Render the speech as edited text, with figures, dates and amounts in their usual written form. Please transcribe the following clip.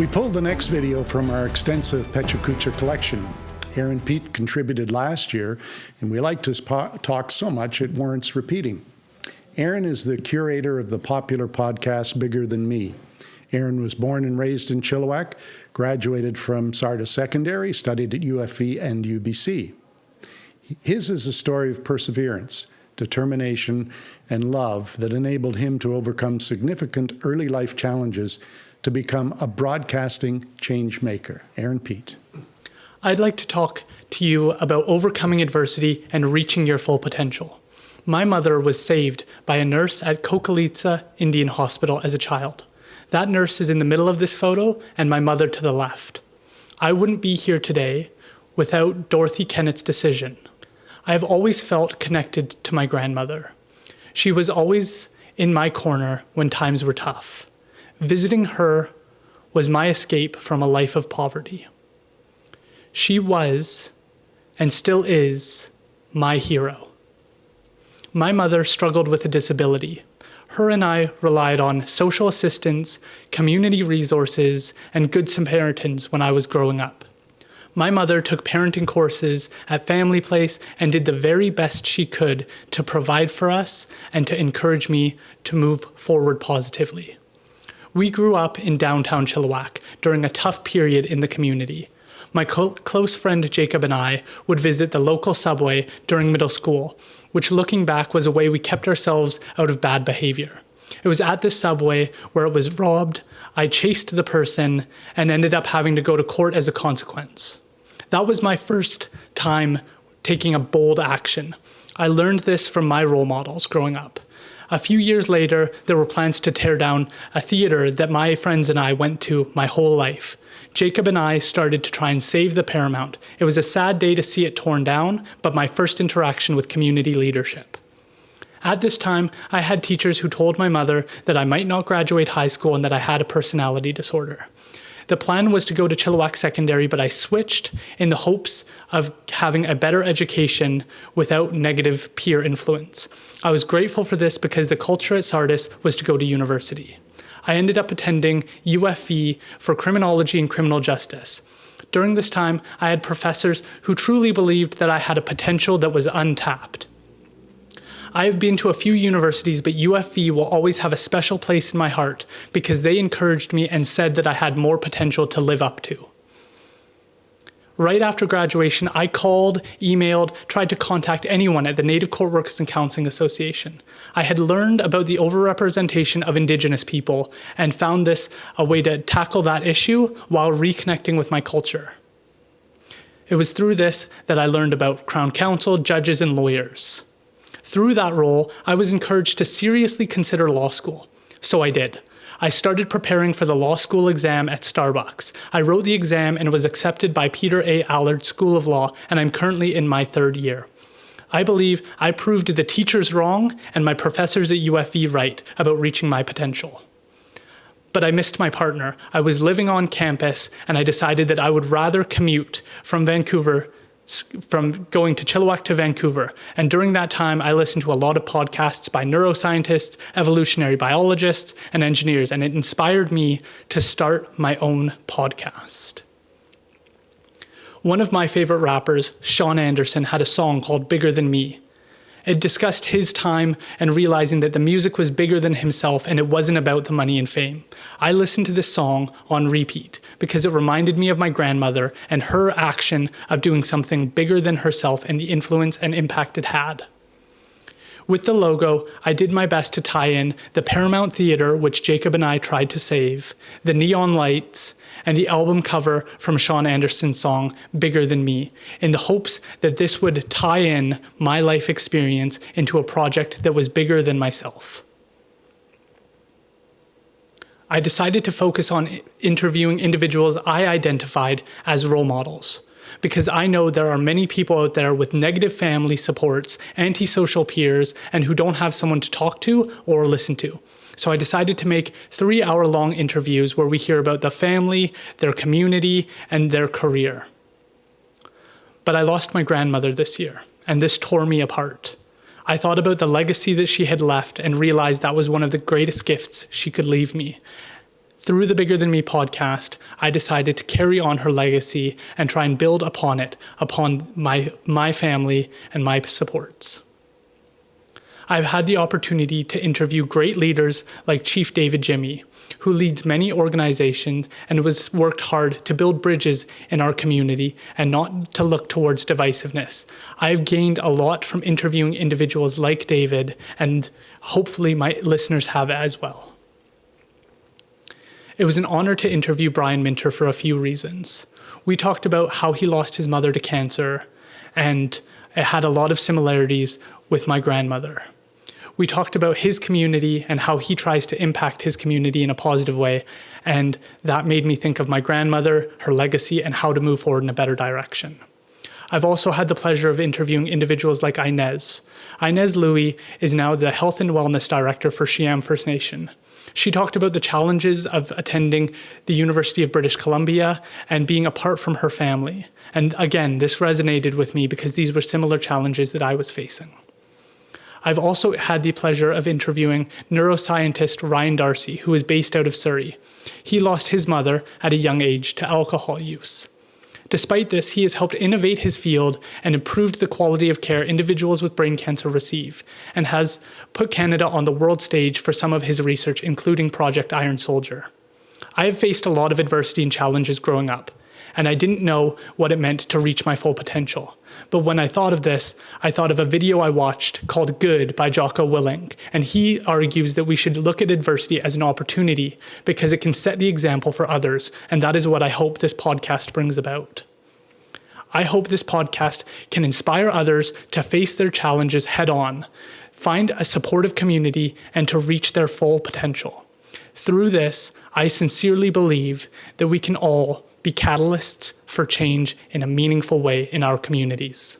We pulled the next video from our extensive PechaKucha collection. Aaron Pete contributed last year, and we liked his talk so much it warrants repeating. Aaron is the curator of the popular podcast Bigger Than Me. Aaron was born and raised in Chilliwack, graduated from Sardis Secondary, studied at UFV and UBC. His is a story of perseverance, determination, and love that enabled him to overcome significant early life challenges to become a broadcasting change maker. Aaron Pete. I'd like to talk to you about overcoming adversity and reaching your full potential. My mother was saved by a nurse at Kokalitsa Indian Hospital as a child. That nurse is in the middle of this photo and my mother to the left. I wouldn't be here today without Dorothy Kenneth's decision. I have always felt connected to my grandmother. She was always in my corner when times were tough. Visiting her was my escape from a life of poverty. She was, and still is, my hero. My mother struggled with a disability. Her and I relied on social assistance, community resources, and Good Samaritans when I was growing up. My mother took parenting courses at Family Place and did the very best she could to provide for us and to encourage me to move forward positively. We grew up in downtown Chilliwack during a tough period in the community. My close friend Jacob and I would visit the local subway during middle school, which looking back was a way we kept ourselves out of bad behavior. It was at this subway where it was robbed, I chased the person, and ended up having to go to court as a consequence. That was my first time taking a bold action. I learned this from my role models growing up. A few years later, there were plans to tear down a theater that my friends and I went to my whole life. Jacob and I started to try and save the Paramount. It was a sad day to see it torn down, but my first interaction with community leadership. At this time, I had teachers who told my mother that I might not graduate high school and that I had a personality disorder. The plan was to go to Sardis Secondary, but I switched in the hopes of having a better education without negative peer influence. I was grateful for this because the culture at Sardis was to go to university. I ended up attending UFV for criminology and criminal justice. During this time, I had professors who truly believed that I had a potential that was untapped. I have been to a few universities, but UFV will always have a special place in my heart because they encouraged me and said that I had more potential to live up to. Right after graduation, I called, emailed, tried to contact anyone at the Native Court Workers and Counseling Association. I had learned about the overrepresentation of Indigenous people and found this a way to tackle that issue while reconnecting with my culture. It was through this that I learned about Crown Counsel, judges, and lawyers. Through that role, I was encouraged to seriously consider law school. So I did. I started preparing for the law school exam at Starbucks. I wrote the exam and was accepted by Peter A. Allard School of Law, and I'm currently in my third year. I believe I proved the teachers wrong and my professors at UFV right about reaching my potential. But I missed my partner. I was living on campus, and I decided that I would rather commute from going to Chilliwack to Vancouver. And during that time, I listened to a lot of podcasts by neuroscientists, evolutionary biologists, and engineers, and it inspired me to start my own podcast. One of my favorite rappers, Sean Anderson, had a song called Bigger Than Me. It discussed his time and realizing that the music was bigger than himself and it wasn't about the money and fame. I listened to this song on repeat because it reminded me of my grandmother and her action of doing something bigger than herself and the influence and impact it had. With the logo, I did my best to tie in the Paramount Theater, which Jacob and I tried to save, the neon lights, and the album cover from Sean Anderson's song, Bigger Than Me, in the hopes that this would tie in my life experience into a project that was bigger than myself. I decided to focus on interviewing individuals I identified as role models, because I know there are many people out there with negative family supports, antisocial peers, and who don't have someone to talk to or listen to. So I decided to make 3-hour-long interviews where we hear about the family, their community, and their career. But I lost my grandmother this year, and this tore me apart. I thought about the legacy that she had left and realized that was one of the greatest gifts she could leave me. Through the Bigger Than Me podcast, I decided to carry on her legacy and try and build upon it, upon my family and my supports. I've had the opportunity to interview great leaders like Chief David Jimmy, who leads many organizations and has worked hard to build bridges in our community and not to look towards divisiveness. I've gained a lot from interviewing individuals like David, and hopefully my listeners have as well. It was an honor to interview Brian Minter for a few reasons. We talked about how he lost his mother to cancer, and it had a lot of similarities with my grandmother. We talked about his community and how he tries to impact his community in a positive way, and that made me think of my grandmother, her legacy, and how to move forward in a better direction. I've also had the pleasure of interviewing individuals like Inez. Inez Louis is now the Health and Wellness Director for Siam First Nation. She talked about the challenges of attending the University of British Columbia and being apart from her family. And again, this resonated with me because these were similar challenges that I was facing. I've also had the pleasure of interviewing neuroscientist Ryan Darcy, who is based out of Surrey. He lost his mother at a young age to alcohol use. Despite this, he has helped innovate his field and improved the quality of care individuals with brain cancer receive, and has put Canada on the world stage for some of his research, including Project Iron Soldier. I have faced a lot of adversity and challenges growing up, and I didn't know what it meant to reach my full potential. But when I thought of this, I thought of a video I watched called Good by Jocko Willink, and he argues that we should look at adversity as an opportunity because it can set the example for others, and that is what I hope this podcast brings about. I hope this podcast can inspire others to face their challenges head on, find a supportive community, and to reach their full potential. Through this, I sincerely believe that we can all be catalysts for change in a meaningful way in our communities.